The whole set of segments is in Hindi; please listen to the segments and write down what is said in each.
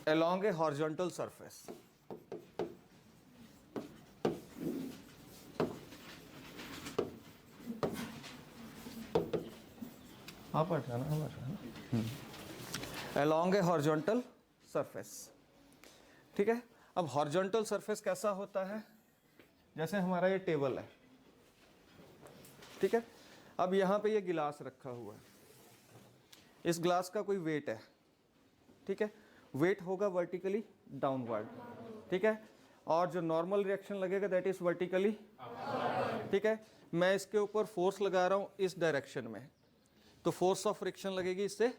along a horizontal surface. along a horizontal surface. ठीक है, अब हॉरिजॉन्टल सरफेस कैसा होता है? जैसे हमारा ये टेबल है, ठीक है, अब यहाँ पे ये गिलास रखा हुआ है, इस ग्लास का कोई वेट है, ठीक है, वेट होगा वर्टिकली डाउनवर्ड, ठीक है, और जो नॉर्मल रिएक्शन लगेगा दैट इज वर्टिकली, ठीक है। मैं इसके ऊपर फोर्स लगा रहा हूँ इस डायरेक्शन में, तो फोर्स ऑफ फ्रिक्शन लगेगी इससे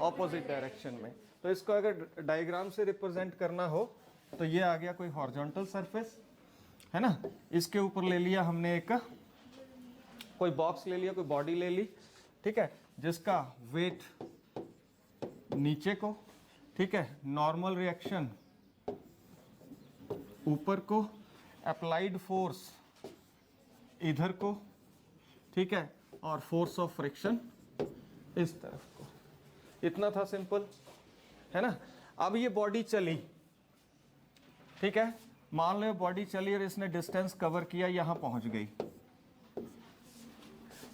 ऑपोजिट डायरेक्शन में। तो इसको अगर डायग्राम से रिप्रेजेंट करना हो तो ये आ गया कोई हॉरिजॉन्टल सरफेस, है ना, इसके ऊपर ले लिया हमने एक कोई बॉक्स ले लिया, कोई बॉडी ले ली, ठीक है, जिसका वेट नीचे को, ठीक है, नॉर्मल रिएक्शन ऊपर को, अप्लाइड फोर्स इधर को, ठीक है, और फोर्स ऑफ फ्रिक्शन इस तरफ को। इतना था, सिंपल है ना। अब ये बॉडी चली, ठीक है, मान लो बॉडी चली और इसने डिस्टेंस कवर किया, यहां पहुंच गई,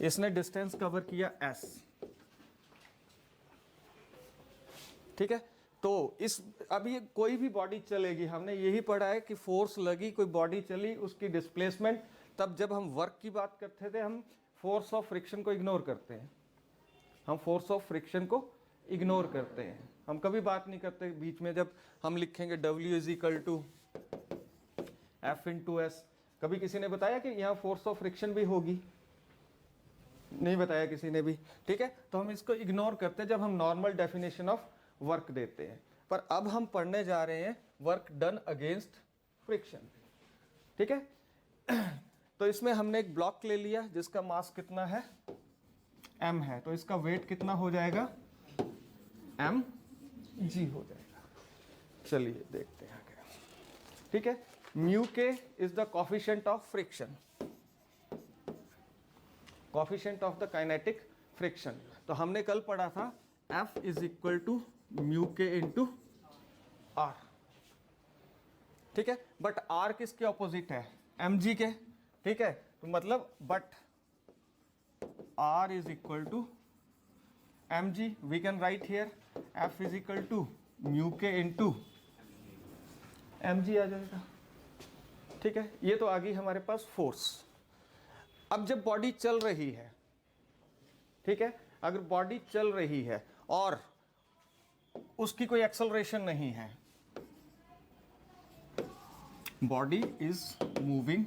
इसने डिस्टेंस कवर किया s, ठीक है। तो इस अब ये कोई भी बॉडी चलेगी, हमने यही पढ़ा है कि फोर्स लगी, कोई बॉडी चली, उसकी डिस्प्लेसमेंट। तब जब हम वर्क की बात करते थे हम फोर्स ऑफ फ्रिक्शन को इग्नोर करते हैं, हम फोर्स ऑफ फ्रिक्शन को इग्नोर करते हैं, हम कभी बात नहीं करते बीच में जब हम लिखेंगे W is equal to F into S. कभी किसी ने बताया कि यहाँ फोर्स ऑफ फ्रिक्शन भी होगी? नहीं बताया किसी ने भी, ठीक है। तो हम इसको इग्नोर करते हैं जब हम नॉर्मल डेफिनेशन ऑफ वर्क देते हैं। पर अब हम पढ़ने जा रहे हैं वर्क डन अगेंस्ट फ्रिक्शन, ठीक है। तो इसमें हमने एक ब्लॉक ले लिया जिसका मास कितना है, m है, तो इसका वेट कितना हो जाएगा, mg हो जाएगा। चलिए देखते हैं आगे, ठीक है। Mu K is the coefficient of friction, coefficient of the kinetic friction. तो हमने कल पढ़ा था F is equal to mu K into R, ठीक है। बट R किसके ऑपोजिट है, mg के, ठीक है। तो मतलब but R is equal to mg, we can write here F is equal to mu k into mg आ जाएगा, ठीक है। ये तो आ गई हमारे पास फोर्स। अब जब बॉडी चल रही है, ठीक है, अगर बॉडी चल रही है और उसकी कोई एक्सेलरेशन नहीं है, body is moving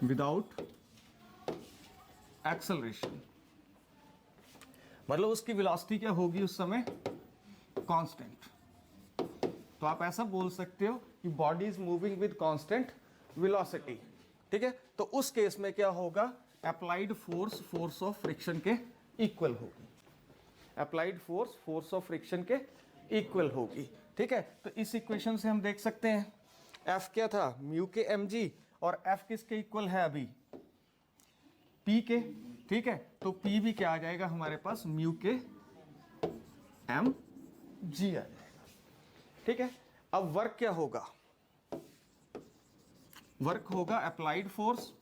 without acceleration, मतलब उसकी वेलोसिटी क्या होगी उस समय, कांस्टेंट। तो आप ऐसा बोल सकते हो कि body is moving with constant velocity, ठीक है। तो उस केस में क्या होगा, applied force force of friction के इक्वल होगी, applied force force of friction के इक्वल होगी, ठीक है। तो इस इक्वेशन से हम देख सकते हैं F क्या था, म्यू के mg, और F किसके इक्वल है अभी, P के, ठीक है। तो P भी क्या आ जाएगा हमारे पास, म्यू के mg आ जाएगा, ठीक है। अब वर्क क्या होगा, वर्क होगा अप्लाइड फोर्स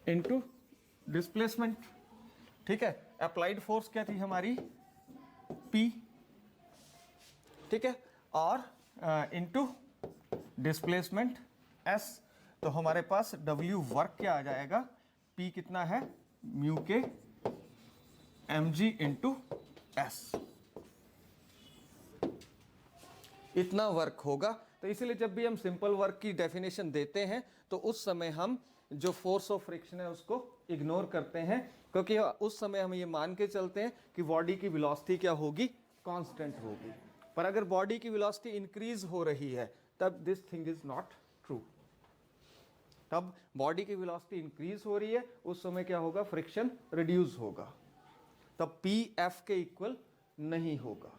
इनटू डिस्प्लेसमेंट, ठीक है। अप्लाइड फोर्स क्या थी हमारी, P, ठीक है, और इनटू डिस्प्लेसमेंट S। तो हमारे पास W वर्क क्या आ जाएगा, P कितना है, mu K mg into S, इतना वर्क होगा। तो इसीलिए जब भी हम सिंपल वर्क की डेफिनेशन देते हैं तो उस समय हम जो फोर्स ऑफ फ्रिक्शन है उसको इग्नोर करते हैं, क्योंकि उस समय हम ये मान के चलते हैं कि बॉडी की वेलोसिटी क्या होगी, कांस्टेंट होगी। पर अगर बॉडी की वेलोसिटी इंक्रीज हो रही है तब this thing is not true. तब बॉडी की वेलोसिटी इंक्रीज हो रही है, उस समय क्या होगा, फ्रिक्शन रिड्यूस होगा, तब P F के इक्वल नहीं होगा,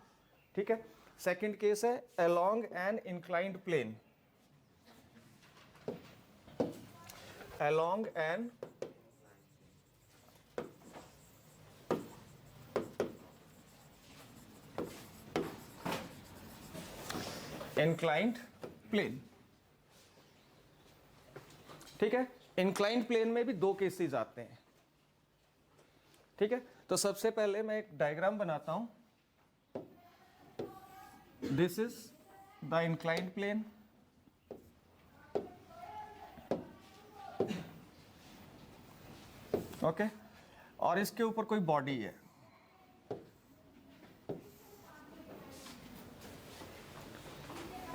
ठीक है। सेकंड केस है along an inclined plane, along an inclined plane. ठीक है, इंक्लाइंड प्लेन में भी दो केसेस आते हैं। ठीक है, तो सबसे पहले मैं एक डायग्राम बनाता हूं। This is the inclined plane, okay, और इसके ऊपर कोई बॉडी है।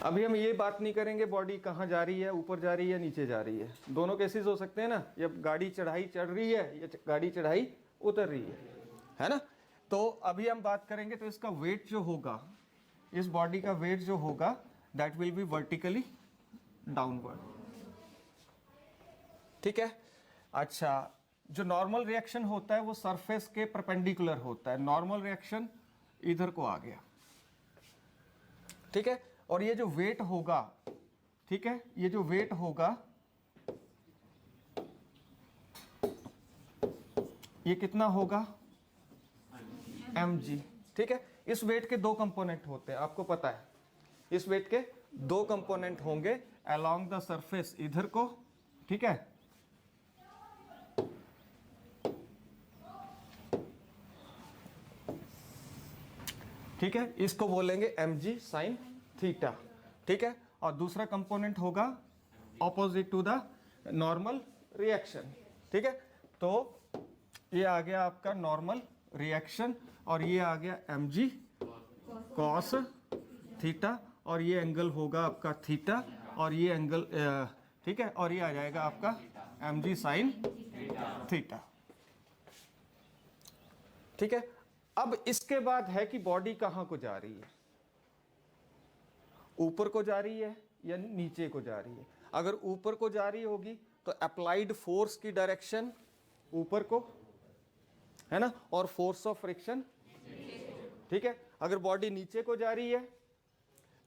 अभी हम ये बात नहीं करेंगे बॉडी कहाँ जा रही है, ऊपर जा रही है, नीचे जा रही है। दोनों केसेस हो सकते हैं ना, या गाड़ी चढ़ाई चढ़ रही है या गाड़ी चढ़ाई उतर रही है ना। तो अभी हम बात करेंगे, तो इसका वेट जो होगा, इस बॉडी का वेट जो होगा, that will be vertically downward. ठीक है, अच्छा, जो नॉर्मल रिएक्शन होता है वो सरफेस के परपेंडिकुलर होता है। नॉर्मल रिएक्शन इधर को आ गया। ठीक है, और ये जो वेट होगा, ठीक है, ये जो वेट होगा, ये कितना होगा, mg। ठीक है, इस वेट के दो कंपोनेंट होते हैं, आपको पता है। इस वेट के दो कंपोनेंट होंगे अलोंग द सरफेस, इधर को, ठीक है, ठीक है, इसको बोलेंगे mg साइन थीटा। ठीक है, और दूसरा कंपोनेंट होगा opposite to the normal reaction. ठीक है, तो ये आ गया आपका नॉर्मल रिएक्शन, और ये आ गया mg कॉस थीटा, और ये एंगल होगा आपका थीटा, और ये एंगल, ठीक है, और ये आ जाएगा आपका mg साइन थीटा। ठीक है, अब इसके बाद है कि बॉडी कहां को जा रही है, ऊपर को जा रही है या नीचे को जा रही है। अगर ऊपर को जा रही होगी तो अप्लाइड फोर्स की डायरेक्शन ऊपर को है ना, और फोर्स ऑफ फ्रिक्शन। ठीक है, अगर बॉडी नीचे को जा रही है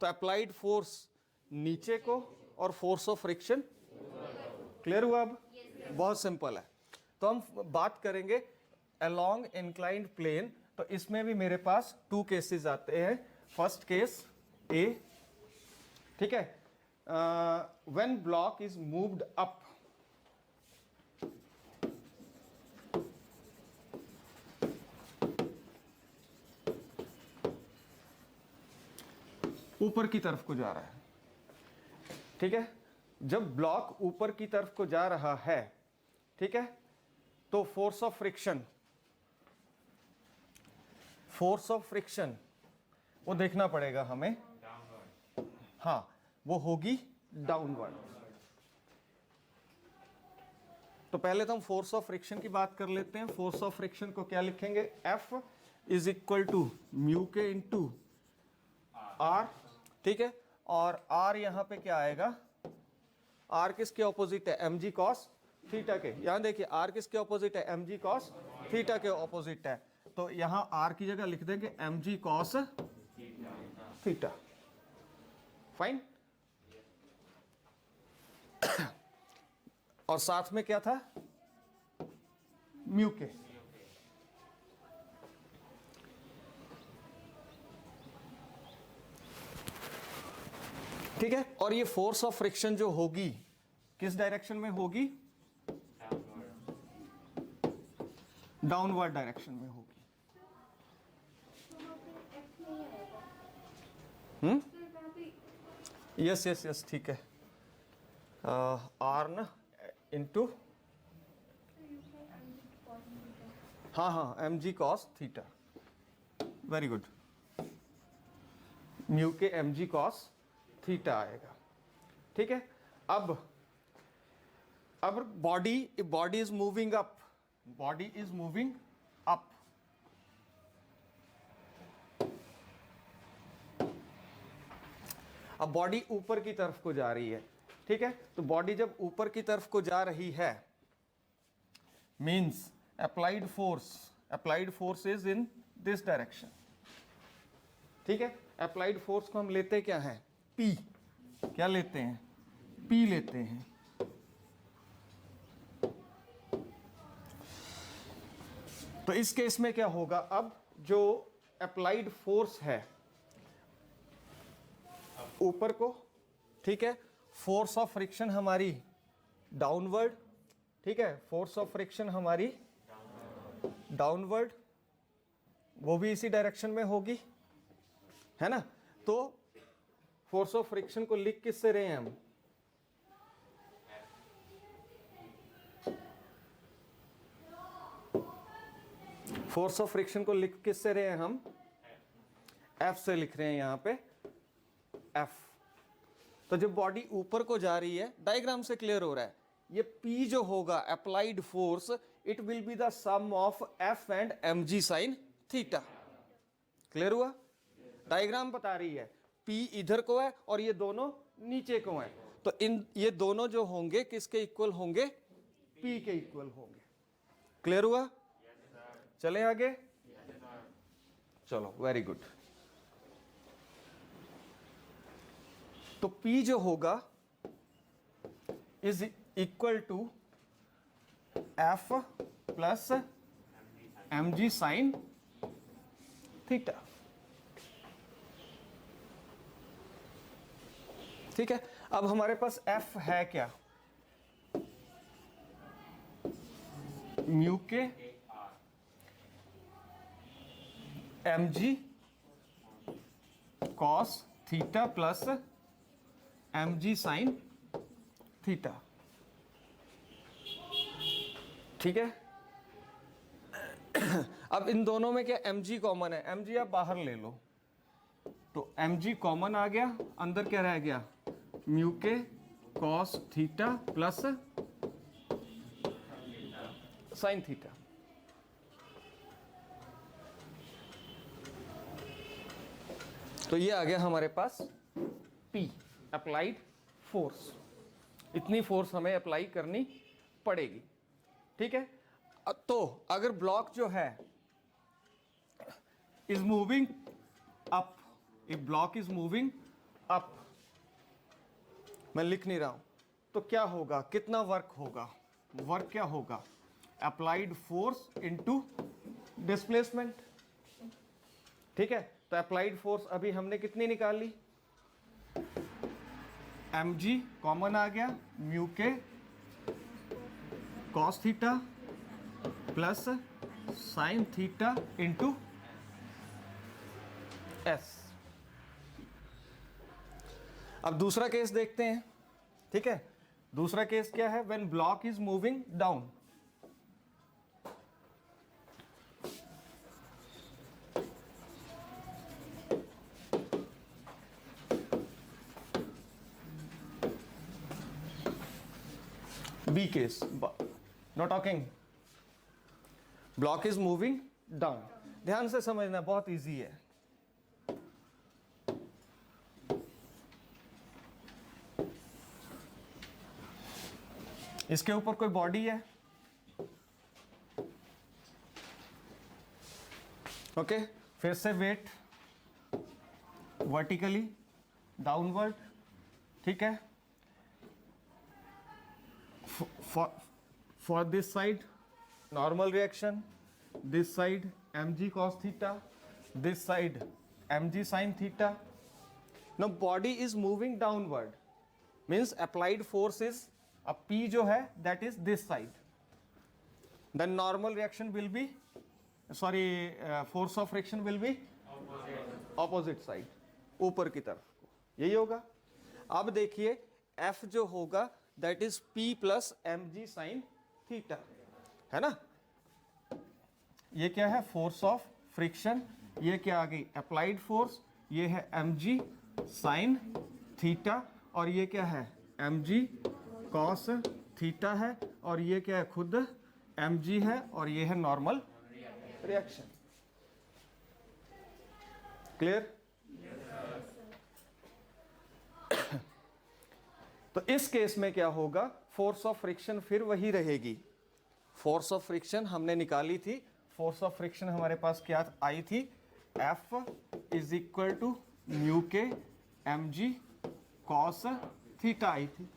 तो अप्लाइड फोर्स नीचे को और फोर्स ऑफ फ्रिक्शन। क्लियर हुआ? अब बहुत सिंपल है। तो हम बात करेंगे अलोंग इंक्लाइंड प्लेन, तो इसमें भी मेरे पास टू केसेस आते हैं। फर्स्ट केस ए, ठीक है, when block is moved up, ऊपर की तरफ को जा रहा है। ठीक है, जब ब्लॉक ऊपर की तरफ को जा रहा है, ठीक है, तो फोर्स ऑफ फ्रिक्शन वो देखना पड़ेगा हमें। हाँ, वो होगी डाउनवर्ड। तो पहले तो हम फोर्स ऑफ फ्रिक्शन की बात कर लेते हैं। फोर्स ऑफ फ्रिक्शन को क्या लिखेंगे, F is equal to mu K into R. ठीक है, और R यहां पे क्या आएगा, R किसके ऑपोजिट है, mg कॉस थीटा के। यहां देखिए R किसके ऑपोजिट है, mg कॉस थीटा के ऑपोजिट है। तो यहां R की जगह लिख देंगे mg कॉस थीटा। फाइन। और साथ में क्या था, म्यू के। ठीक है, और ये फोर्स ऑफ फ्रिक्शन जो होगी किस डायरेक्शन में होगी, डाउनवर्ड डायरेक्शन में होगी। यस यस यस, ठीक है, आर ना इंटू, हाँ हाँ, mg cos theta. Very good, mu K mg cos theta आएगा। ठीक है, अब body is moving up, body is moving up. अब बॉडी ऊपर की तरफ को जा रही है। ठीक है, तो बॉडी जब ऊपर की तरफ को जा रही है, means applied force is in this direction. ठीक है, अप्लाइड फोर्स को हम लेते क्या है, P। क्या लेते हैं, P लेते हैं। तो इस केस में क्या होगा, अब जो अप्लाइड फोर्स है ऊपर को, ठीक है। फोर्स ऑफ फ्रिक्शन हमारी डाउनवर्ड, ठीक है, फोर्स ऑफ फ्रिक्शन हमारी डाउनवर्ड, वो भी इसी डायरेक्शन में होगी, है ना। तो फोर्स ऑफ फ्रिक्शन को लिख किससे रहे हैं हम, फोर्स ऑफ फ्रिक्शन को लिख किससे रहे हैं हम, एफ से लिख रहे हैं यहां पे, एफ। तो जब बॉडी ऊपर को जा रही है, डायग्राम से क्लियर हो रहा है, ये P जो होगा applied force, it will be the sum of F and mg sine theta. Clear हुआ, डायग्राम बता रही है P इधर को है और ये दोनों नीचे को हैं, तो इन ये दोनों जो होंगे किसके इक्वल होंगे, P के इक्वल होंगे। क्लियर हुआ, चलें आगे, चलो वेरी गुड। तो P जो होगा is equal to F plus mg sine theta. ठीक है, अब हमारे पास F है क्या, mu K mg cos theta plus mg sine theta. ठीक है, अब इन दोनों में क्या mg कॉमन है, mg आप बाहर ले लो, तो mg कॉमन आ गया, अंदर क्या रह गया, mu K cos theta plus sign theta. तो ये आ गया हमारे पास P अप्लाइड फोर्स, इतनी फोर्स हमें अप्लाई करनी पड़ेगी। ठीक है, तो अगर ब्लॉक जो है is moving up, if block is moving up, मैं लिख नहीं रहा हूं, तो क्या होगा, कितना वर्क होगा, वर्क क्या होगा, अप्लाइड फोर्स इनटू डिस्प्लेसमेंट। ठीक है, तो अप्लाइड फोर्स अभी हमने कितनी निकाली, mg कॉमन आ गया, mu K cos theta plus sine theta into S. अब दूसरा केस देखते हैं। ठीक है, दूसरा केस क्या है, when block is moving down. B case, no talking, block is moving down। ध्यान से समझना, बहुत इजी है। इसके ऊपर कोई बॉडी है, ओके, फिर से वेट वर्टिकली डाउनवर्ड। ठीक है, for this side normal reaction, this side mg cos theta, this side mg sin theta. Now body is moving downward, means applied force is a P जो है that is this side, then normal reaction will be force of friction will be opposite side, ऊपर की तरफ को, यही होगा। अब देखिए F जो होगा that is P plus mg sine theta, है ना। ये क्या है, फोर्स ऑफ फ्रिक्शन, ये क्या आ गई, अप्लाइड फोर्स, ये है mg साइन थीटा, और ये क्या है, mg कॉस थीटा है, और ये क्या है, खुद mg है, और ये है नॉर्मल रिएक्शन। क्लियर? तो इस केस में क्या होगा, फोर्स ऑफ फ्रिक्शन फिर वही रहेगी। फोर्स ऑफ फ्रिक्शन हमने निकाली थी, फोर्स ऑफ फ्रिक्शन हमारे पास क्या आई थी, F is equal to mu K mg cos theta आई थी।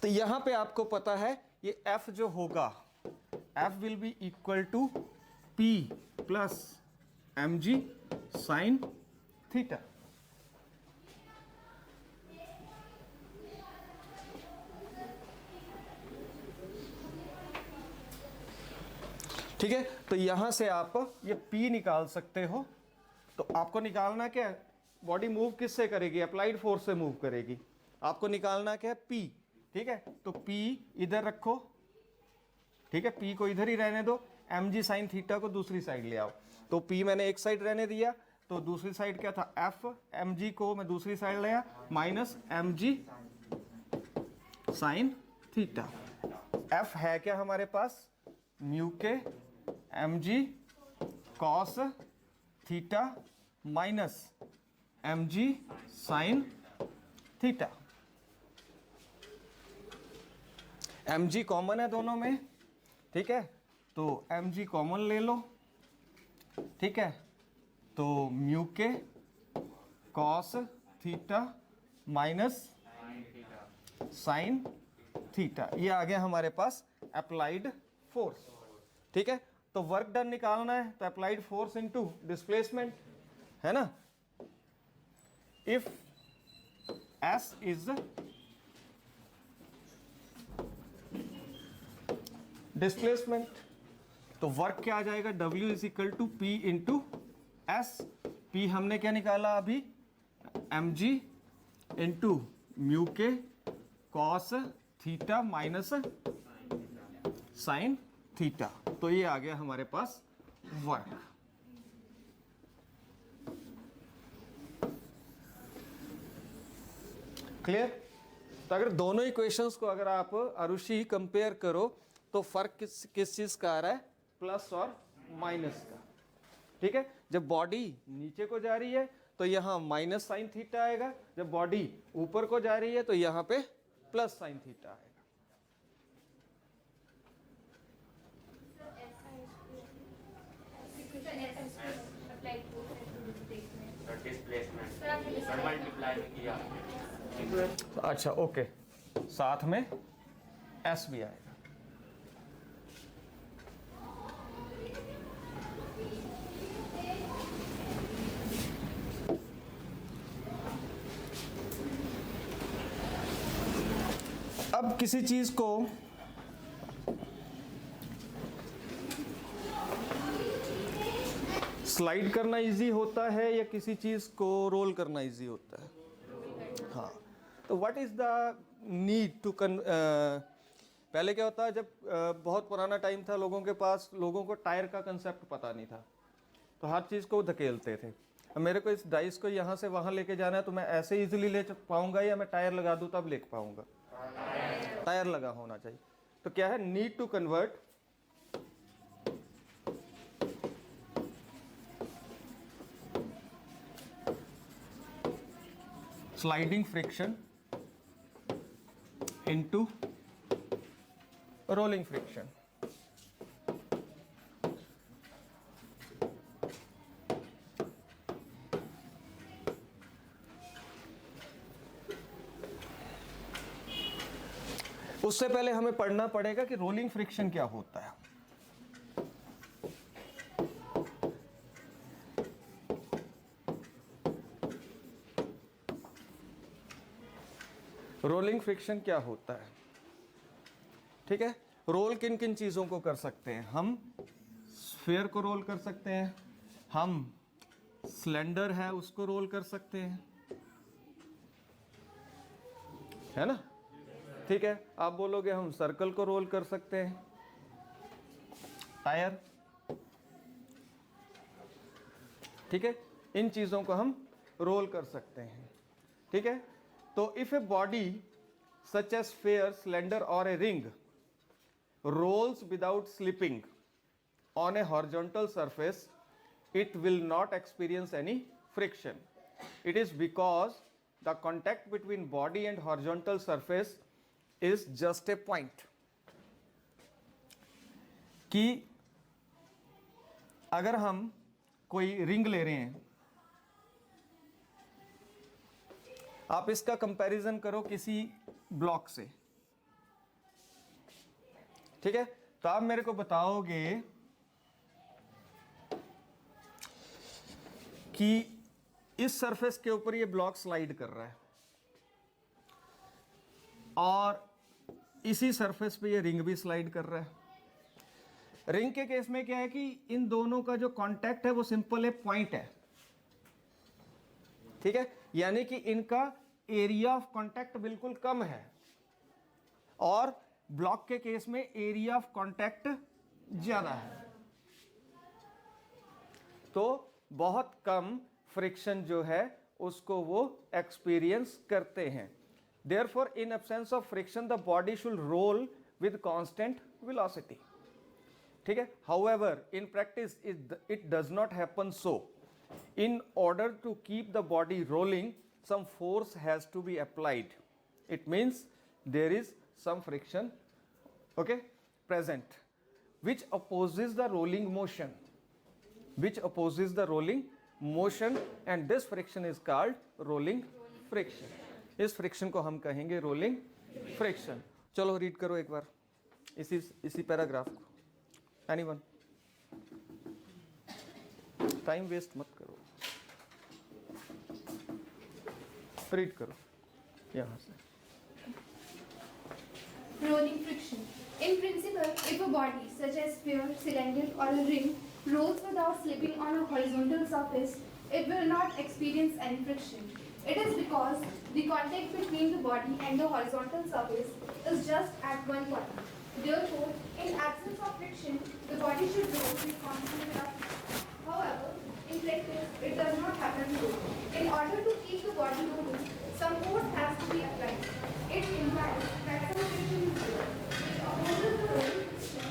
तो यहां पे आपको पता है ये F जो होगा, F will be equal to P plus mg sine theta. ठीक है, तो यहां से आप ये P निकाल सकते हो। तो आपको निकालना क्या है, बॉडी मूव किससे करेगी, अप्लाइड फोर्स से मूव करेगी। आपको निकालना क्या है, P। ठीक है, तो P इधर रखो। ठीक है, P को इधर ही रहने दो, mg साइन थीटा को दूसरी साइड ले आओ। तो P मैंने एक साइड रहने दिया, तो दूसरी साइड क्या था, F। mg को मैं दूसरी साइड ले आया, minus mg sine theta. F है क्या हमारे पास, mu K mg cos theta minus mg sine theta. mg common है दोनों में। ठीक है, तो mg कॉमन ले लो। ठीक है, तो mu K cos theta minus sine theta, ये आ गया हमारे पास अप्लाइड फोर्स। ठीक है, तो वर्क डन निकालना है, तो अप्लाइड फोर्स इनटू डिस्प्लेसमेंट है ना। इफ S इज डिस्प्लेसमेंट, तो वर्क क्या आ जाएगा, W is equal to P into S. P हमने क्या निकाला अभी, mg into mu K cos theta minus sine theta. तो ये आ गया हमारे पास वर्क। क्लियर। तो अगर दोनों इक्वेशंस को अगर आप आरुषि कंपेयर करो तो फर्क किस चीज का आ रहा है, प्लस और माइनस का। ठीक है, जब बॉडी नीचे को जा रही है तो यहां माइनस साइन थीटा आएगा, जब बॉडी ऊपर को जा रही है तो यहां पे प्लस साइन थीटा आएगा। अच्छा ओके, साथ में एस भी आएगा। अब किसी चीज को स्लाइड करना इजी होता है या किसी चीज को रोल करना इजी होता है। हाँ, तो what is the need to पहले क्या होता है, जब बहुत पुराना टाइम था, लोगों के पास, लोगों को टायर का कंसेप्ट पता नहीं था, तो हर चीज को धकेलते थे। अब मेरे को इस डाइस को यहाँ से वहां लेके जाना है, तो मैं ऐसे इजीली ले पाऊंगा या मैं टायर लगा दूं तब ले पाऊंगा, टायर लगा होना चाहिए। तो क्या है, need to convert sliding friction into rolling friction। उससे पहले हमें पढ़ना पड़ेगा कि रोलिंग फ्रिक्शन क्या होता है। रोलिंग फ्रिक्शन क्या होता है। ठीक है, रोल किन किन चीजों को कर सकते हैं, हम स्फीयर को रोल कर सकते हैं, हम सिलेंडर है उसको रोल कर सकते हैं, है ना। ठीक है, आप बोलोगे हम सर्कल को रोल कर सकते हैं, टायर। ठीक है, इन चीजों को हम रोल कर सकते हैं। ठीक है, तो if a body such as sphere, cylinder और a ring rolls without slipping on a horizontal surface, it will not experience any friction. It is because the contact between body and horizontal surface is just a point. कि अगर हम कोई रिंग ले रहे हैं, आप इसका कंपैरिजन करो किसी ब्लॉक से। ठीक है, तो आप मेरे को बताओगे कि इस सरफेस के ऊपर ये ब्लॉक स्लाइड कर रहा है और इसी सरफेस पे ये रिंग भी स्लाइड कर रहा है। रिंग के केस में क्या है कि इन दोनों का जो कांटेक्ट है वो सिंपल है, पॉइंट है, ठीक है, यानी कि इनका एरिया ऑफ कांटेक्ट बिल्कुल कम है। और ब्लॉक के केस में एरिया ऑफ कांटेक्ट ज्यादा है, तो बहुत कम फ्रिक्शन जो है उसको वो एक्सपीरियंस करते हैं। Therefore in absence of friction the body should roll with constant velocity, ठीक है। However in practice it does not happen so. In order to keep the body rolling, some force has to be applied. It means there is some friction, okay, present, which opposes the rolling motion, and this friction is called rolling friction. इस friction को हम कहेंगे rolling friction. चलो read करो एक बार इसी पैराग्राफ को। Anyone? टाइम वेस्ट मत करो, रीड करो यहाँ से। Rolling friction. In principle, if a body such as sphere, cylinder or a ring rolls without slipping on a horizontal surface, it will not experience any friction. It is because the contact between the body and the horizontal surface is just at one point. Therefore, in absence of friction, the body should roll with constant velocity. However, in practice, it does not happen so. In order to keep the body moving, some force has to be applied. It implies that some friction is there, which opposes the rolling friction.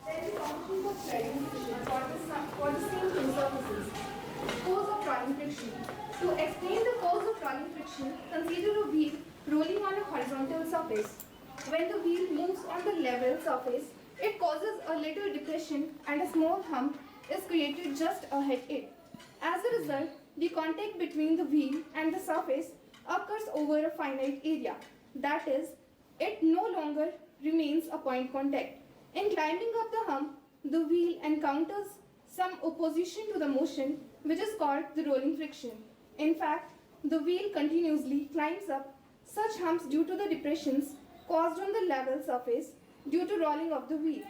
Then the functions of sliding friction for the same two surfaces. Cause of rolling friction. To explain the cause of rolling friction, consider a wheel rolling on a horizontal surface. When the wheel moves on the level surface, it causes a little depression and a small hump is created just ahead it. As a result, the contact between the wheel and the surface occurs over a finite area. That is, it no longer remains a point contact. In climbing up the hump, the wheel encounters some opposition to the motion, which is called the rolling friction. In fact, the wheel continuously climbs up such humps due to the depressions caused on the level surface due to rolling of the wheel.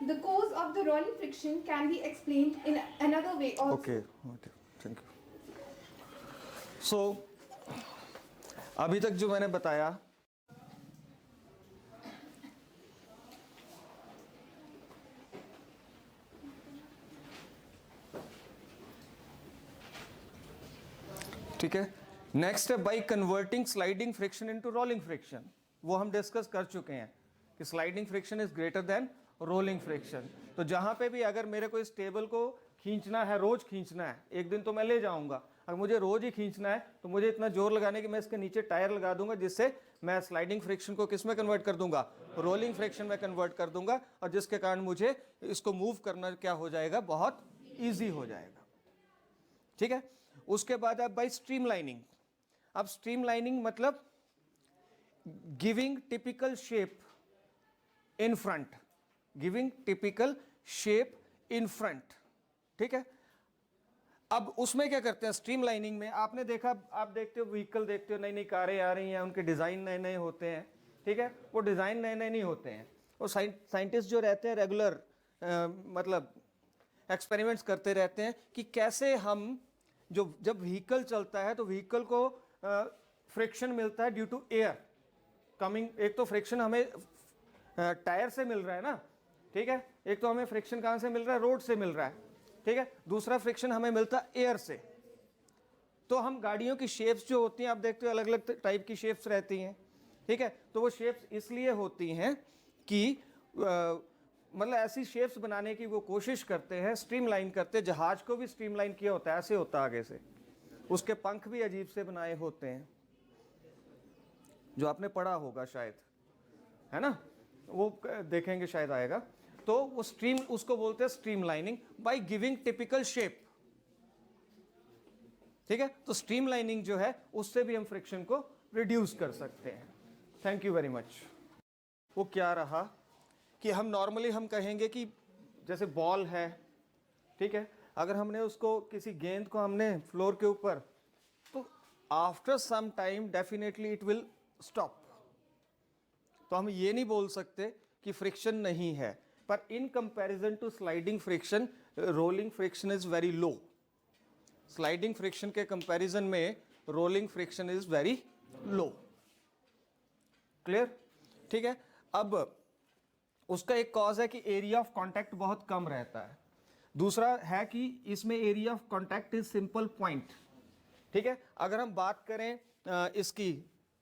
The cause of the rolling friction can be explained in another way also. Okay, thank you. So, अभी तक जो मैंने बताया ठीक है। नेक्स्ट है by converting sliding friction into rolling friction. वो हम डिस्कस कर चुके हैं कि sliding friction is greater then rolling friction. तो जहां पे भी अगर मेरे को इस टेबल को खींचना है, रोज खींचना है, एक दिन तो मैं ले जाऊंगा, अगर मुझे रोज ही खींचना है तो मुझे इतना जोर लगाने कि मैं इसके नीचे टायर लगा दूंगा, जिससे मैं स्लाइडिंग फ्रिक्शन को किस में कन्वर्ट कर दूंगा, रोलिंग फ्रिक्शन में कन्वर्ट कर दूंगा, और जिसके कारण मुझे इसको मूव करना क्या हो जाएगा, बहुत ईजी हो जाएगा। ठीक है। उसके बाद अब बाई स्ट्रीमलाइनिंग। अब स्ट्रीमलाइनिंग मतलब giving typical shape in front, giving typical shape in front. ठीक है। अब उसमें क्या करते हैं स्ट्रीमलाइनिंग में, आपने देखा, आप देखते हो व्हीकल देखते हो, नई नई कारें आ रही हैं, उनके डिज़ाइन नए नए होते हैं। ठीक है। वो डिज़ाइन नए नए नहीं होते हैं, वो साइंटिस्ट जो रहते हैं रेगुलर मतलब एक्सपेरिमेंट्स करते रहते हैं कि कैसे हम जब व्हीकल चलता है तो व्हीकल को फ्रिक्शन मिलता है ड्यू टू एयर कमिंग। एक तो फ्रिक्शन हमें टायर से मिल रहा है ना, ठीक है, एक तो हमें फ्रिक्शन कहाँ से मिल रहा है, रोड से मिल रहा है, ठीक है, दूसरा फ्रिक्शन हमें मिलता है एयर से। तो हम गाड़ियों की शेप्स जो होती हैं, आप देखते हो अलग अलग टाइप की शेप्स रहती हैं, ठीक है, तो वो शेप्स इसलिए होती हैं कि मतलब ऐसी शेप्स बनाने की वो कोशिश करते हैं, स्ट्रीमलाइन करते हैं। जहाज को भी स्ट्रीमलाइन किया होता है, ऐसे होता है आगे से, उसके पंख भी अजीब से बनाए होते हैं, जो आपने पढ़ा होगा शायद, है ना, वो देखेंगे शायद आएगा। तो वो उसको बोलते हैं streamlining by giving typical shape. ठीक है। तो स्ट्रीमलाइनिंग जो है उससे भी हम फ्रिक्शन को रिड्यूस कर सकते हैं। Thank you very much. वो क्या रहा, कि हम नॉर्मली हम कहेंगे कि जैसे बॉल है, ठीक है, अगर हमने उसको किसी गेंद को हमने फ्लोर के ऊपर, तो after some time definitely it will stop. तो हम ये नहीं बोल सकते कि फ्रिक्शन नहीं है, पर in comparison to sliding friction, rolling friction is very low. Sliding friction के कंपैरिजन में rolling friction is very low. Clear? ठीक है। अब उसका एक कॉज है कि एरिया ऑफ कांटेक्ट बहुत कम रहता है। दूसरा है कि इसमें area of contact is simple point. ठीक है, अगर हम बात करें इसकी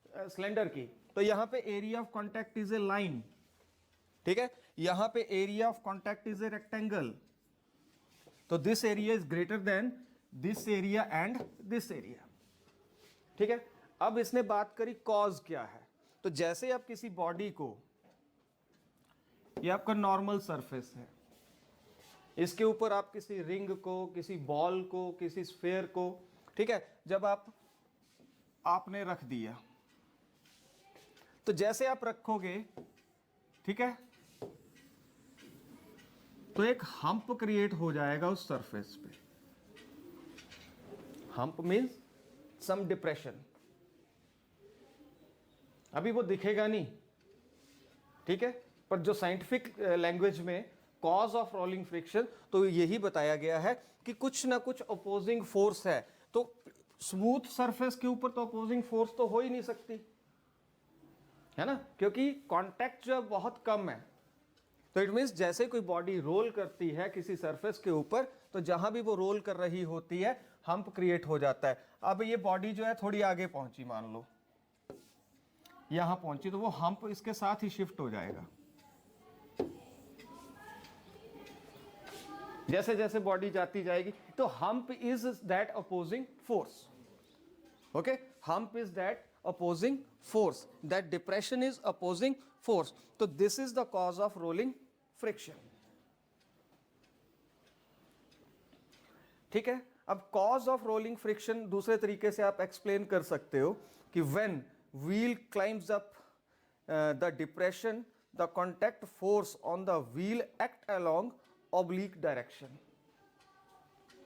सिलेंडर की, तो यहां पे area of contact is a line. ठीक है, यहां पे area of contact is a rectangle. तो this area is greater than this area and this area. ठीक है, अब इसने बात करी कॉज क्या है। तो जैसे आप किसी बॉडी को, ये आपका नॉर्मल सरफेस है, इसके ऊपर आप किसी रिंग को, किसी बॉल को, किसी स्फेयर को, ठीक है, जब आपने रख दिया, तो जैसे आप रखोगे, ठीक है, तो एक हम्प क्रिएट हो जाएगा उस सरफेस पे। हम्प मीन्स सम डिप्रेशन। अभी वो दिखेगा नहीं, ठीक है, पर जो साइंटिफिक लैंग्वेज में कॉज ऑफ रोलिंग फ्रिक्शन, तो यही बताया गया है कि कुछ ना कुछ अपोजिंग फोर्स है। तो स्मूथ सरफेस के ऊपर तो अपोजिंग फोर्स तो हो ही नहीं सकती, है ना, क्योंकि कांटेक्ट जो बहुत कम है। तो इट मीन्स जैसे कोई बॉडी रोल करती है किसी सरफेस के ऊपर, तो जहां भी वो रोल कर रही होती है, हम्प क्रिएट हो जाता है। अब ये बॉडी जो है थोड़ी आगे पहुंची, मान लो यहां पहुंची, तो वो हम्प इसके साथ ही शिफ्ट हो जाएगा। जैसे जैसे बॉडी जाती जाएगी, तो hump is that opposing force. Okay, hump is that opposing force, that depression is opposing force. So this is the cause of rolling friction. ठीक है, अब cause of rolling friction दूसरे तरीके से आप explain कर सकते हो कि when wheel climbs up the depression, the contact force on the wheel act along oblique direction.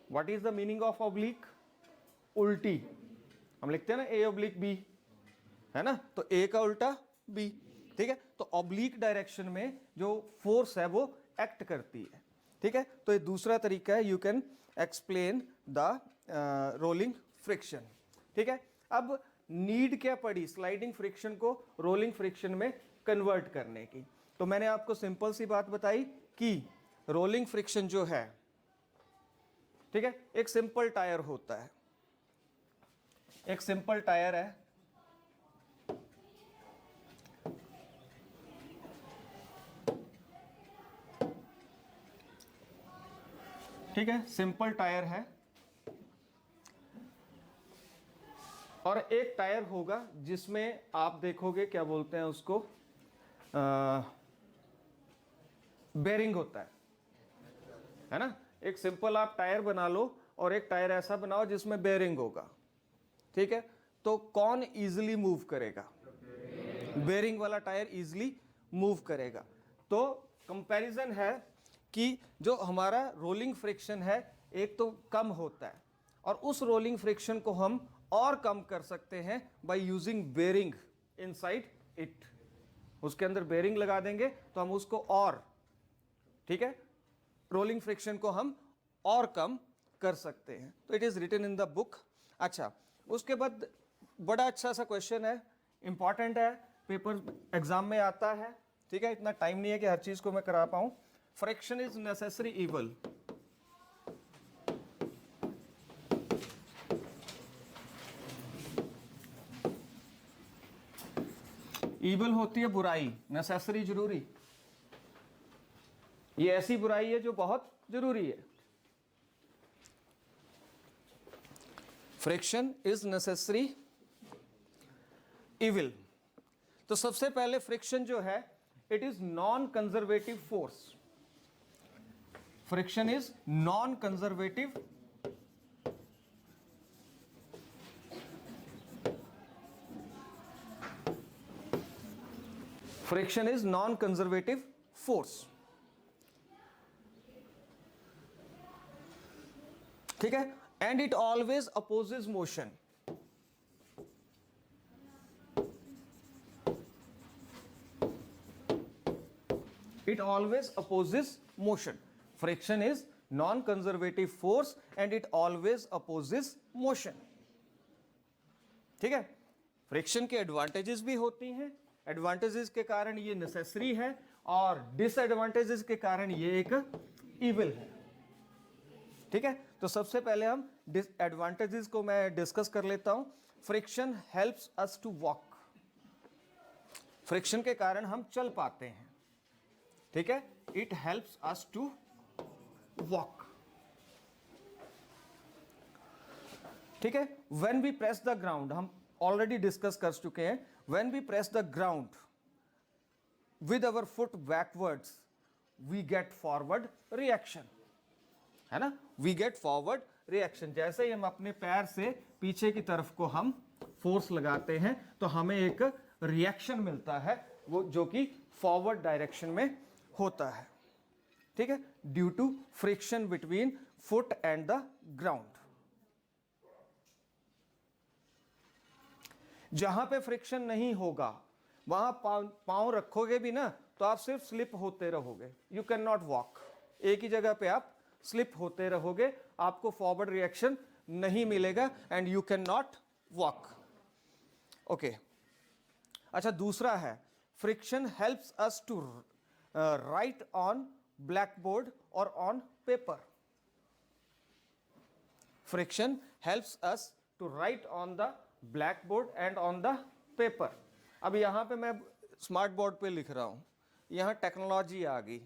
What is the meaning of oblique? उल्टी, हम लिखते हैं ना A oblique B, है ना, तो ए का उल्टा बी। ठीक है, तो ऑब्लिक डायरेक्शन में जो फोर्स है वो एक्ट करती है। ठीक है, तो ये दूसरा तरीका है, you can explain the rolling friction. ठीक है, अब नीड क्या पड़ी स्लाइडिंग फ्रिक्शन को रोलिंग फ्रिक्शन में कन्वर्ट करने की। तो मैंने आपको सिंपल सी बात बताई कि रोलिंग फ्रिक्शन जो है, ठीक है, एक सिंपल टायर होता है, एक सिंपल टायर है, ठीक है, सिंपल टायर है, और एक टायर होगा जिसमें आप देखोगे क्या बोलते हैं उसको, बेरिंग होता है ना। एक सिंपल आप टायर बना लो और एक टायर ऐसा बनाओ जिसमें बेरिंग होगा। ठीक है, तो कौन इजीली मूव करेगा? बेरिंग वाला टायर इजीली मूव करेगा। तो कंपैरिजन है कि जो हमारा रोलिंग फ्रिक्शन है एक तो कम होता है, और उस रोलिंग फ्रिक्शन को हम और कम कर सकते हैं by using bearing inside it. उसके अंदर बेरिंग लगा देंगे तो हम उसको और, ठीक है, रोलिंग फ्रिक्शन को हम और कम कर सकते हैं। तो it is written in the book. अच्छा, उसके बाद बड़ा अच्छा सा क्वेश्चन है, इंपॉर्टेंट है, पेपर एग्जाम में आता है। ठीक है, इतना टाइम नहीं है कि हर चीज को मैं करा पाऊं। Friction is necessary evil. Evil होती है बुराई, नेसेसरी जरूरी। ये ऐसी बुराई है जो बहुत जरूरी है। Friction is necessary evil. तो सबसे पहले फ्रिक्शन जो है, it is non conservative force. Friction is non conservative friction is non conservative force. ठीक है, and it always opposes motion. It always opposes motion. Friction is non-conservative force and it always opposes motion. ठीक है, फ्रिक्शन के एडवांटेजेस भी होती हैं, एडवांटेजेस के कारण ये नेसेसरी है और डिसएडवांटेजेस के कारण ये एक इविल है। ठीक है, तो सबसे पहले हम डिसएडवांटेजेस को मैं डिस्कस कर लेता हूं। Friction helps us to walk. Friction के कारण हम चल पाते हैं। ठीक है, it helps us to walk. ठीक है, when we press the ground, हम ऑलरेडी डिस्कस कर चुके हैं, when we press the ground with our foot backwards we get forward reaction, है ना, वी गेट फॉरवर्ड रिएक्शन। जैसे ही हम अपने पैर से पीछे की तरफ को हम फोर्स लगाते हैं तो हमें एक रिएक्शन मिलता है, वो जो कि फॉरवर्ड डायरेक्शन में होता है। ठीक है, due to friction between foot and the ground. जहां पे फ्रिक्शन नहीं होगा वहां पांव रखोगे भी ना तो आप सिर्फ स्लिप होते रहोगे, यू कैन नॉट वॉक। एक ही जगह पे आप स्लिप होते रहोगे, आपको फॉरवर्ड रिएक्शन नहीं मिलेगा and you can not walk. Okay, अच्छा, दूसरा है friction helps us to write on blackboard और on paper. Friction helps us to write on the blackboard and on the paper. अब यहां पे मैं स्मार्ट बोर्ड पे लिख रहा हूं, यहां टेक्नोलॉजी आ गई,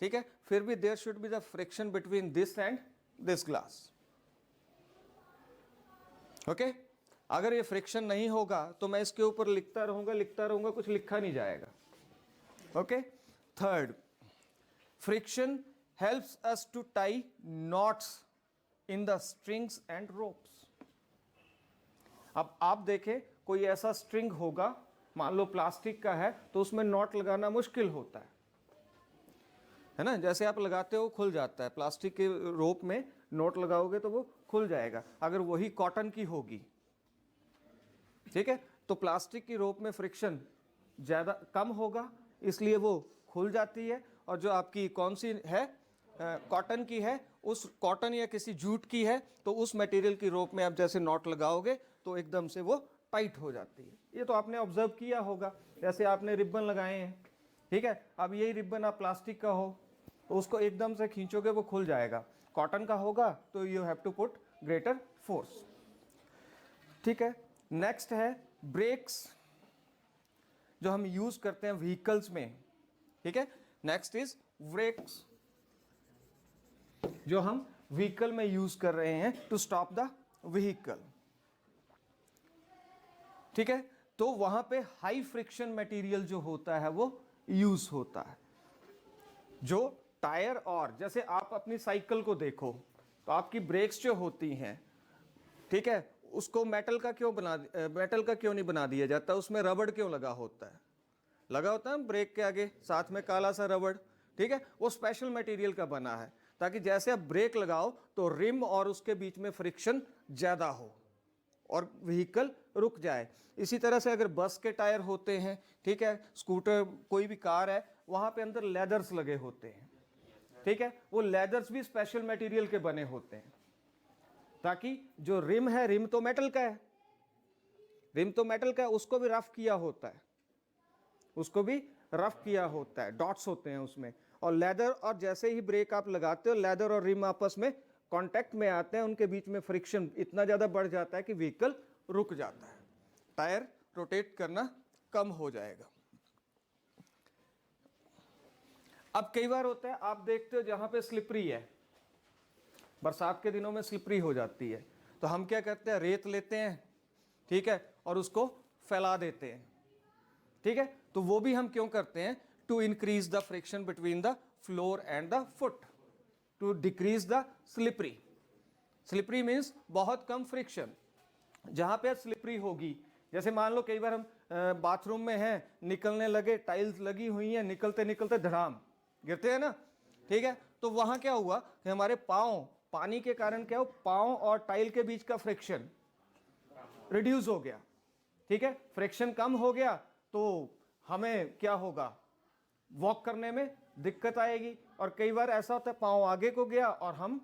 ठीक है, फिर भी there should be the friction between this and this glass. Okay, अगर ये फ्रिक्शन नहीं होगा तो मैं इसके ऊपर लिखता रहूंगा, कुछ लिखा नहीं जाएगा। Okay, third, friction helps us to tie knots in the strings and ropes. अब आप देखें, कोई ऐसा स्ट्रिंग होगा, मान लो प्लास्टिक का है, तो उसमें नॉट लगाना मुश्किल होता है ना, जैसे आप लगाते हो खुल जाता है। प्लास्टिक के रोप में नॉट लगाओगे तो वो खुल जाएगा। अगर वही कॉटन की होगी, ठीक है, तो प्लास्टिक की रोप में फ्रिक्शन ज़्यादा कम होगा, इसलिए वो खुल जाती है। और जो आपकी कौन सी है, कॉटन की है, उस कॉटन या किसी जूट की है, तो उस मटेरियल की रोप में आप जैसे नॉट लगाओगे तो एकदम से वो टाइट हो जाती है। ये तो आपने ऑब्जर्व किया होगा, जैसे आपने रिबन लगाए हैं, ठीक है, अब यही रिबन आप प्लास्टिक का हो तो उसको एकदम से खींचोगे वो खुल जाएगा। कॉटन का होगा तो you have to put greater force. ठीक है, नेक्स्ट है ब्रेक्स, जो हम यूज करते हैं व्हीकल्स में। ठीक है, नेक्स्ट इज ब्रेक्स, जो हम व्हीकल में यूज कर रहे हैं टू स्टॉप द व्हीकल। ठीक है, तो वहां पे हाई फ्रिक्शन मटेरियल जो होता है वो यूज होता है। जो टायर, और जैसे आप अपनी साइकिल को देखो तो आपकी ब्रेक्स जो होती हैं, ठीक है, उसको मेटल का क्यों नहीं बना दिया जाता, उसमें रबड़ क्यों लगा होता है? लगा होता है ब्रेक के आगे साथ में काला सा रबड़, ठीक है, वो स्पेशल मटेरियल का बना है ताकि जैसे आप ब्रेक लगाओ तो रिम और उसके बीच में फ्रिक्शन ज़्यादा हो और व्हीकल रुक जाए। इसी तरह से अगर बस के टायर होते हैं, ठीक है, स्कूटर, कोई भी कार है, वहाँ पे अंदर लेदर्स लगे होते हैं, ठीक है, वो लेदर्स भी स्पेशल मटेरियल के बने होते हैं ताकि जो रिम है, रिम तो मेटल का है, उसको भी रफ किया होता है, डॉट्स होते हैं उसमें। और लेदर, और जैसे ही ब्रेक आप लगाते हो, लेदर और रिम आपस में कांटेक्ट में आते हैं, उनके बीच में फ्रिक्शन इतना ज़्यादा बढ़ जाता है कि व्हीकल रुक जाता है, टायर रोटेट करना कम हो जाएगा। अब कई बार होता है, आप देखते हो जहाँ पे स्लिपरी है, बरसात के दिनों में स्लिपरी हो जाती है, तो हम क्या करते हैं, रेत लेते हैं, ठीक है, और उसको फैला देते हैं, ठीक है, तो वो भी हम क्यों करते हैं, to increase the friction between the floor and the foot, to decrease the slippery. Slippery means बहुत कम फ्रिक्शन। जहां पे स्लिपरी होगी, जैसे मान लो कई बार हम बाथरूम में हैं, निकलने लगे, टाइल्स लगी हुई हैं, निकलते निकलते धड़ाम गिरते हैं ना, ठीक है। तो वहां क्या हुआ कि हमारे पाँव, पानी के कारण क्या हो, पाँव और टाइल के बीच का फ्रिक्शन रिड्यूस हो गया, ठीक है। फ्रिक्शन कम हो गया तो हमें क्या होगा, वॉक करने में दिक्कत आएगी, और कई बार ऐसा होता है पाँव आगे को गया और हम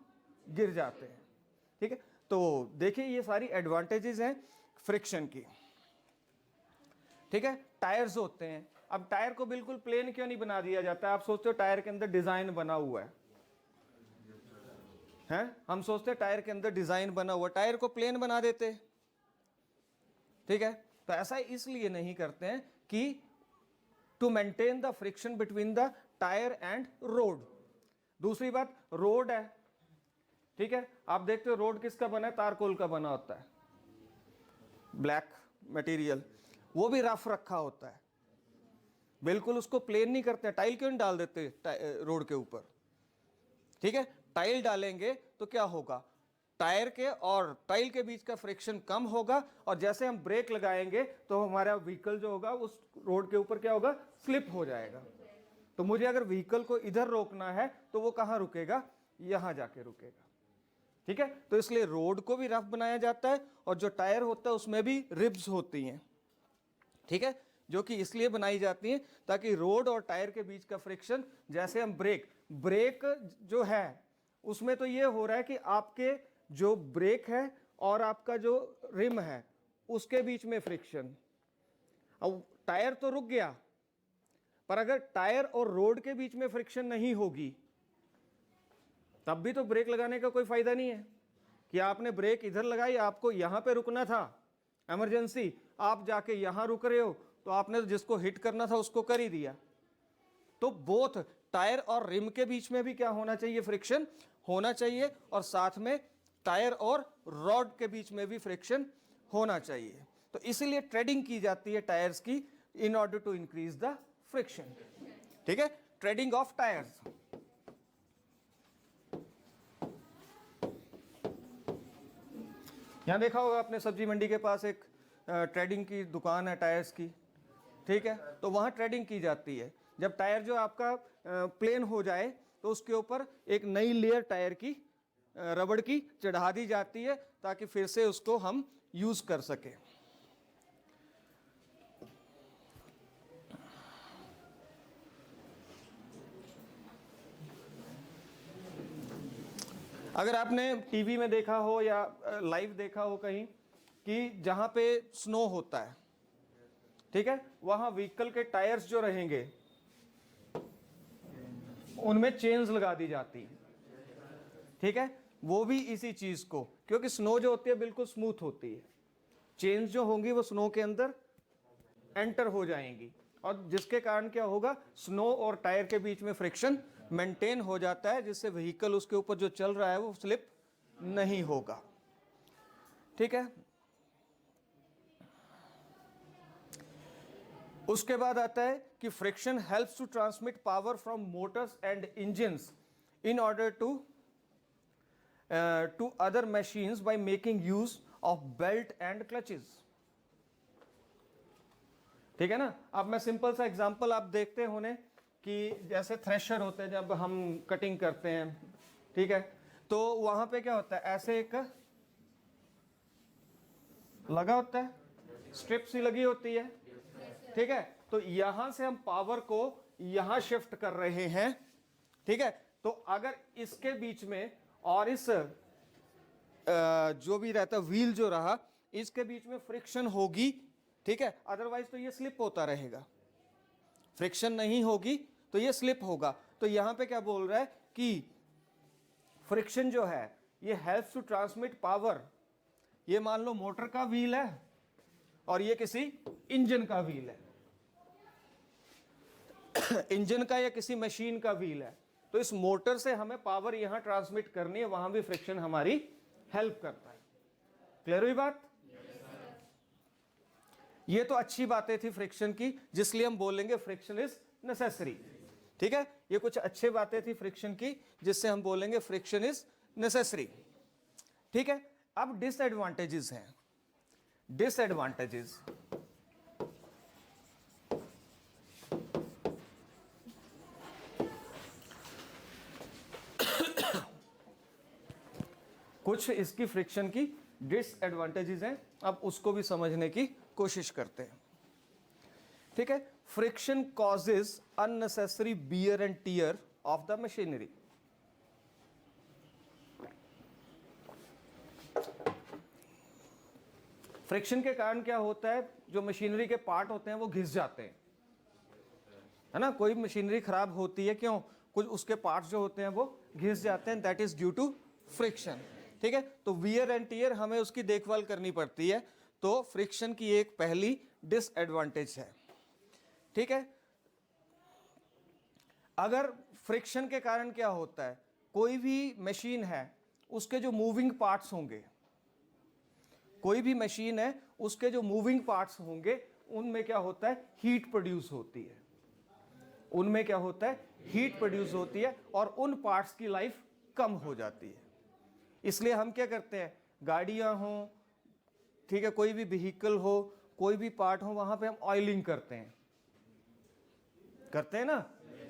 गिर जाते हैं, ठीक है। तो देखिए ये सारी एडवांटेजेस हैं फ्रिक्शन की, ठीक है। टायर्स होते हैं, अब टायर को बिल्कुल प्लेन क्यों नहीं बना दिया जाता है? आप सोचते हो टायर के अंदर डिजाइन बना हुआ है? हम सोचते हैं टायर के अंदर डिजाइन बना हुआ, टायर को प्लेन बना देते, ठीक है। तो ऐसा इसलिए नहीं करते हैं कि to maintain the friction between the tyre and road. दूसरी बात, रोड है, ठीक है। आप देखते हो रोड किसका बना है? तारकोल का बना होता है, ब्लैक मटेरियल, वो भी रफ रखा होता है, बिल्कुल उसको प्लेन नहीं करते। टाइल क्यों नहीं डाल देते रोड के ऊपर, ठीक है। टाइल डालेंगे तो क्या होगा, टायर के और टाइल के बीच का फ्रिक्शन कम होगा, और जैसे हम ब्रेक लगाएंगे तो हमारा व्हीकल जो होगा उस रोड के ऊपर क्या होगा, स्लिप हो जाएगा। तो मुझे अगर व्हीकल को इधर रोकना है तो वो कहां रुकेगा, यहां जाके रुकेगा, ठीक है। तो इसलिए रोड को भी रफ बनाया जाता है, और जो टायर होता है उसमें भी रिब्स होती हैं, ठीक है, जो कि इसलिए बनाई जाती हैं ताकि रोड और टायर के बीच का फ्रिक्शन, जैसे हम ब्रेक जो है उसमें तो ये हो रहा है कि आपके जो ब्रेक है और आपका जो रिम है उसके बीच में फ्रिक्शन, अब टायर तो रुक गया, पर अगर टायर और रोड के बीच में फ्रिक्शन नहीं होगी तब भी तो ब्रेक लगाने का कोई फायदा नहीं है। कि आपने ब्रेक इधर लगाई, आपको यहां पे रुकना था, इमरजेंसी, आप जाके यहां रुक रहे हो, तो आपने जिसको हिट करना था उसको कर ही दिया। तो बोथ टायर और रिम के बीच में भी क्या होना चाहिए, फ्रिक्शन होना चाहिए, और साथ में टायर और रॉड के बीच में भी फ्रिक्शन होना चाहिए। तो इसीलिए ट्रेडिंग की जाती है टायर्स की, in order to increase the friction, ठीक है। ट्रेडिंग ऑफ टायर्स, यहां देखा होगा आपने सब्जी मंडी के पास एक ट्रेडिंग की दुकान है टायर्स की, ठीक है। तो वहां ट्रेडिंग की जाती है। जब टायर जो आपका प्लेन हो जाए तो उसके ऊपर एक नई लेयर टायर की रबड़ की चढ़ा दी जाती है ताकि फिर से उसको हम यूज कर सके। अगर आपने टीवी में देखा हो या लाइव देखा हो कहीं कि जहां पे स्नो होता है, ठीक है, वहां व्हीकल के टायर्स जो रहेंगे उनमें चेन्स लगा दी जाती है, ठीक है। वो भी इसी चीज को, क्योंकि स्नो जो होती है बिल्कुल स्मूथ होती है, चेन्स जो होंगी वो स्नो के अंदर एंटर हो जाएंगी, और जिसके कारण क्या होगा, स्नो और टायर के बीच में फ्रिक्शन मेंटेन हो जाता है, जिससे व्हीकल उसके ऊपर जो चल रहा है वो स्लिप नहीं होगा, ठीक है। उसके बाद आता है कि friction helps to transmit power from motors and engines in order to other machines by making use of belt and clutches, ठीक है ना। अब मैं सिंपल सा एग्जांपल आप देखते होने कि जैसे थ्रेशर होते हैं जब हम कटिंग करते हैं, ठीक है, तो वहां पे क्या होता है, ऐसे एक लगा होता है, स्ट्रिप सी लगी होती है, ठीक है। तो यहां से हम पावर को यहां शिफ्ट कर रहे हैं, ठीक है। तो अगर इसके बीच में और इस जो भी रहता व्हील जो रहा, इसके बीच में फ्रिक्शन होगी, ठीक है, अदरवाइज तो ये स्लिप होता रहेगा। फ्रिक्शन नहीं होगी तो ये स्लिप होगा। तो यहां पे क्या बोल रहा है कि फ्रिक्शन जो है ये हेल्प्स टू ट्रांसमिट पावर। ये मान लो मोटर का व्हील है और ये किसी इंजन का व्हील है, इंजन का या किसी मशीन का व्हील है, तो इस मोटर से हमें पावर यहां ट्रांसमिट करनी है, वहां भी फ्रिक्शन हमारी हेल्प करता है। क्लियर हुई बात? ये तो अच्छी बातें थी फ्रिक्शन की, जिसलिए हम बोलेंगे फ्रिक्शन इज नेसेसरी, ठीक है। ये कुछ अच्छी बातें थी फ्रिक्शन की जिससे हम बोलेंगे फ्रिक्शन इज नेसेसरी, ठीक है। अब डिसएडवांटेजेस हैं। डिसएडवांटेजेस, कुछ इसकी फ्रिक्शन की डिसएडवांटेजेस हैं, अब उसको भी समझने की कोशिश करते हैं। ठीक है, friction causes unnecessary wear and tear of the machinery. Friction के कारण क्या होता है, जो मशीनरी के पार्ट होते हैं वो घिस जाते हैं, है ना। कोई मशीनरी खराब होती है, क्यों, कुछ उसके पार्ट्स जो होते हैं वो घिस जाते हैं, that is due to friction. ठीक है, तो वियर एंड टियर हमें उसकी देखभाल करनी पड़ती है, तो फ्रिक्शन की एक पहली डिसएडवांटेज है। ठीक है, अगर फ्रिक्शन के कारण क्या होता है, कोई भी मशीन है उसके जो मूविंग पार्ट्स होंगे, कोई भी मशीन है उसके जो मूविंग पार्ट्स होंगे उनमें क्या होता है, हीट प्रोड्यूस होती है, उनमें क्या होता है, हीट प्रोड्यूस होती है और उन पार्ट्स की लाइफ कम हो जाती है। इसलिए हम क्या करते हैं, गाड़ियां हो, ठीक है, कोई भी व्हीकल हो, कोई भी पार्ट हो, वहां पे हम ऑयलिंग करते हैं ना।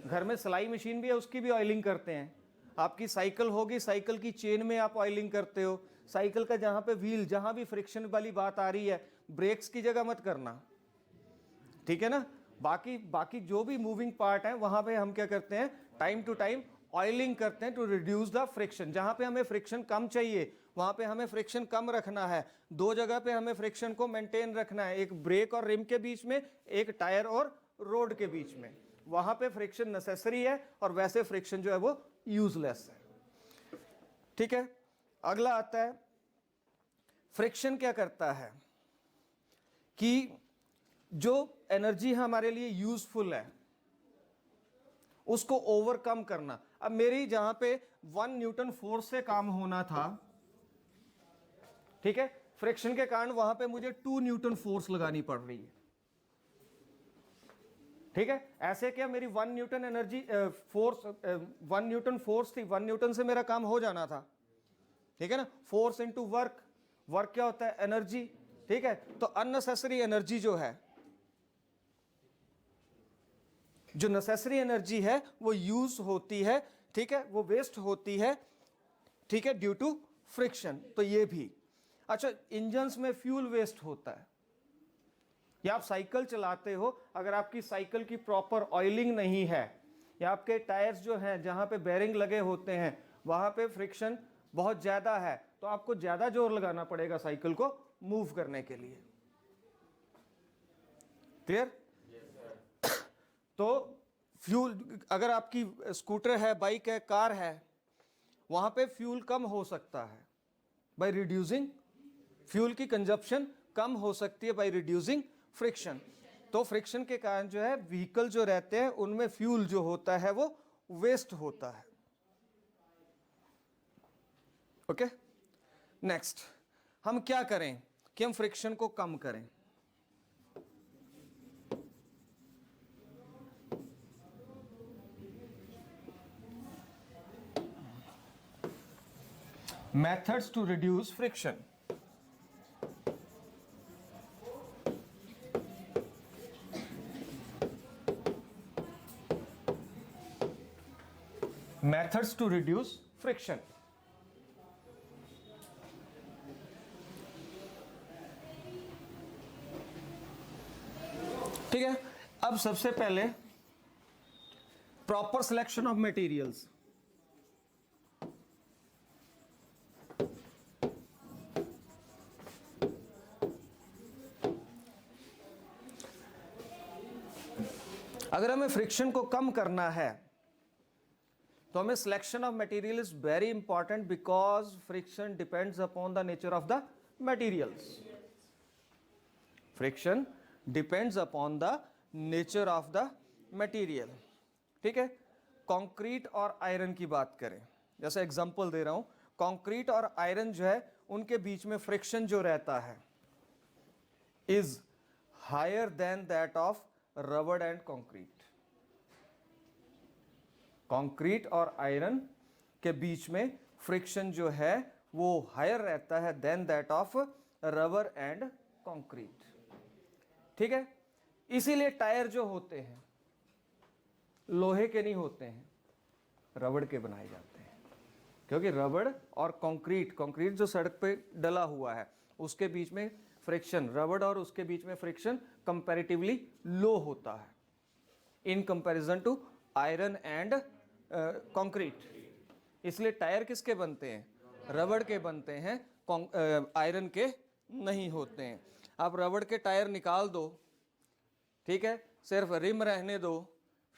घर में सिलाई मशीन भी है, उसकी भी ऑयलिंग करते हैं। आपकी साइकिल होगी, साइकिल की चेन में आप ऑयलिंग करते हो। साइकिल का जहां पे व्हील, जहां भी फ्रिक्शन वाली बात आ रही है, ब्रेक्स की जगह मत करना, ठीक है ना। बाकी जो भी मूविंग पार्ट है वहां पे हम क्या करते हैं, टाइम टू टाइम ऑयलिंग करते हैं टू रिड्यूस द फ्रिक्शन। जहां पे हमें फ्रिक्शन कम चाहिए वहां पे हमें फ्रिक्शन कम रखना है। दो जगह पे हमें फ्रिक्शन को मेंटेन रखना है, एक ब्रेक और रिम के बीच में, एक टायर और रोड के बीच में। वहां पे फ्रिक्शन नेसेसरी है और वैसे फ्रिक्शन जो है वो यूजलेस है। ठीक है, अगला आता है, फ्रिक्शन क्या करता है कि जो एनर्जी हमारे लिए यूजफुल है उसको ओवरकम करना। अब मेरी जहां पे 1 न्यूटन फोर्स से काम होना था, ठीक है, फ्रिक्शन के कारण वहां पे मुझे 2 न्यूटन फोर्स लगानी पड़ रही है। ठीक है, ऐसे क्या मेरी 1 Newton energy force 1 Newton force थी, 1 न्यूटन से मेरा काम हो जाना था, ठीक है ना। फोर्स इनटू वर्क, वर्क क्या होता है, एनर्जी। ठीक है, तो अननेसेसरी एनर्जी जो है, जो नेसेसरी एनर्जी है वो यूज होती है, ठीक है, वो वेस्ट होती है, ठीक है, ड्यू टू फ्रिक्शन। तो ये भी अच्छा, इंजन्स में फ्यूल वेस्ट होता है, या आप साइकिल चलाते हो, अगर आपकी साइकिल की प्रॉपर ऑयलिंग नहीं है, या आपके टायर्स जो हैं जहां पे बेरिंग लगे होते हैं वहां पे फ्रिक्शन बहुत ज्यादा है, तो आपको ज्यादा जोर लगाना पड़ेगा साइकिल को मूव करने के लिए। क्लियर? तो फ्यूल, अगर आपकी स्कूटर है, बाइक है, कार है, वहां पे फ्यूल कम हो सकता है बाय रिड्यूसिंग, फ्यूल की कंजप्शन कम हो सकती है बाय रिड्यूसिंग फ्रिक्शन। तो फ्रिक्शन के कारण जो है व्हीकल जो रहते हैं उनमें फ्यूल जो होता है वो वेस्ट होता है। ओके, नेक्स्ट हम क्या करें कि हम फ्रिक्शन को कम करें। Methods to reduce friction. Methods to reduce friction. ठीक है, अब सबसे पहले प्रॉपर सिलेक्शन ऑफ मटेरियल्स। अगर हमें फ्रिक्शन को कम करना है तो हमें selection of material is very important, because friction depends upon the nature of the materials. Friction depends upon the nature of the material. ठीक है, कंक्रीट और आयरन की बात करें, जैसे एग्जांपल दे रहा हूं, कंक्रीट और आयरन जो है उनके बीच में फ्रिक्शन जो रहता है is higher than that of rubber and concrete. Concrete और आयरन के बीच में फ्रिक्शन जो है वो हायर रहता है than that of rubber and concrete. ठीक है, इसीलिए टायर जो होते हैं लोहे के नहीं होते हैं, रबड़ के बनाए जाते हैं। क्योंकि रबड़ और कंक्रीट जो सड़क पे डला हुआ है उसके बीच में फ्रिक्शन, रबड़ और उसके बीच में फ्रिक्शन कंपैरेटिवली लो होता है in comparison to iron and concrete. इसलिए टायर किसके बनते हैं? रबड़ के बनते हैं, आयरन के नहीं होते हैं। आप रबड़ के टायर निकाल दो, ठीक है, सिर्फ रिम रहने दो,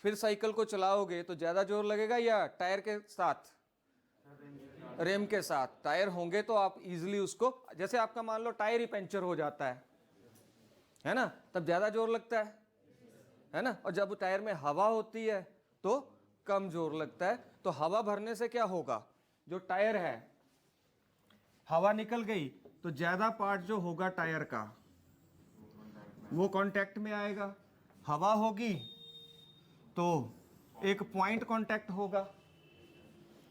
फिर साइकिल को चलाओगे तो ज़्यादा जोर लगेगा या टायर के साथ? रिम के साथ। टायर होंगे तो आप इजीली उसको, जैसे आपका मान लो टायर ही पंचर हो जाता है ना, तब ज़्यादा जोर लगता है ना, और जब टायर में हवा होती है तो कम जोर लगता है। तो हवा भरने से क्या होगा, जो टायर है हवा निकल गई तो ज़्यादा पार्ट जो होगा टायर का वो कांटेक्ट में आएगा, हवा होगी तो एक पॉइंट कांटेक्ट होगा।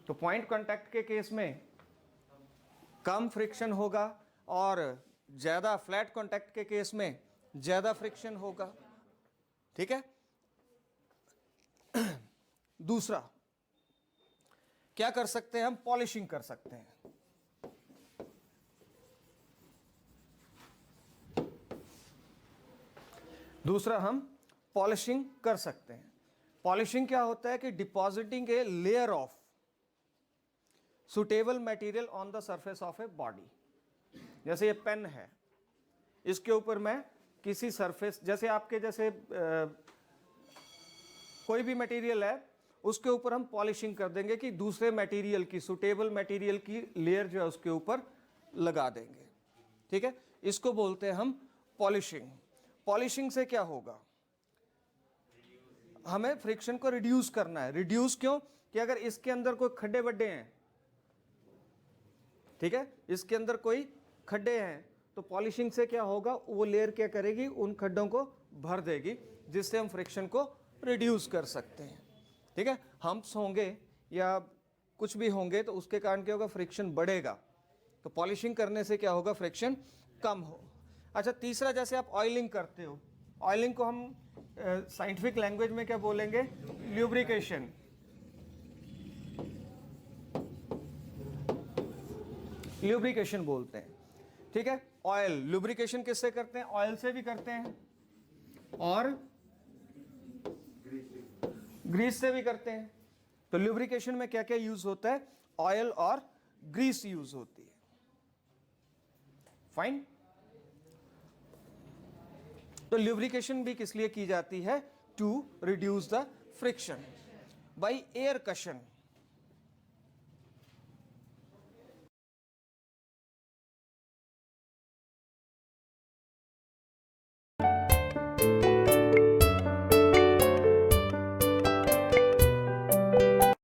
तो पॉइंट कांटेक्ट के केस में कम फ्रिक्शन होगा और ज़्यादा फ्लैट कांटेक्ट के केस में ज़्यादा फ्रिक्शन होगा, ठीक है। दूसरा क्या कर सकते हैं हम? पॉलिशिंग कर सकते हैं। दूसरा हम पॉलिशिंग कर सकते हैं। पॉलिशिंग क्या होता है कि depositing a layer of suitable material on the surface of a body. जैसे ये पेन है, इसके ऊपर मैं किसी सरफेस, जैसे आपके जैसे कोई भी मटेरियल है उसके ऊपर हम पॉलिशिंग कर देंगे कि दूसरे मटेरियल की, सुटेबल मटेरियल की लेयर जो है उसके ऊपर लगा देंगे, ठीक है। इसको बोलते हैं हम पॉलिशिंग। पॉलिशिंग से क्या होगा, हमें फ्रिक्शन को रिड्यूस करना है। रिड्यूस क्यों? कि अगर इसके अंदर कोई खड्डे वड्डे हैं, ठीक है, इसके अंदर कोई खड्डे हैं तो पॉलिशिंग से क्या होगा, वो लेयर क्या करेगी, उन खड्डों को भर देगी, जिससे हम फ्रिक्शन को रिड्यूस कर सकते हैं, ठीक है। हम्प्स होंगे या कुछ भी होंगे तो उसके कारण क्या होगा, फ्रिक्शन बढ़ेगा। तो पॉलिशिंग करने से क्या होगा, फ्रिक्शन कम हो। अच्छा, तीसरा, जैसे आप ऑयलिंग करते हो, ऑयलिंग को हम साइंटिफिक लैंग्वेज में क्या बोलेंगे, ल्यूब्रिकेशन। ल्यूब्रिकेशन बोलते हैं, ठीक है। ऑयल ल्यूब्रिकेशन किससे करते हैं? ऑयल से भी करते हैं और ग्रीस से भी करते हैं। तो ल्यूब्रिकेशन में क्या क्या यूज होता है? ऑयल और ग्रीस यूज होती है। फाइन। तो ल्यूब्रिकेशन भी किस लिए की जाती है? To reduce the friction by air Kishan.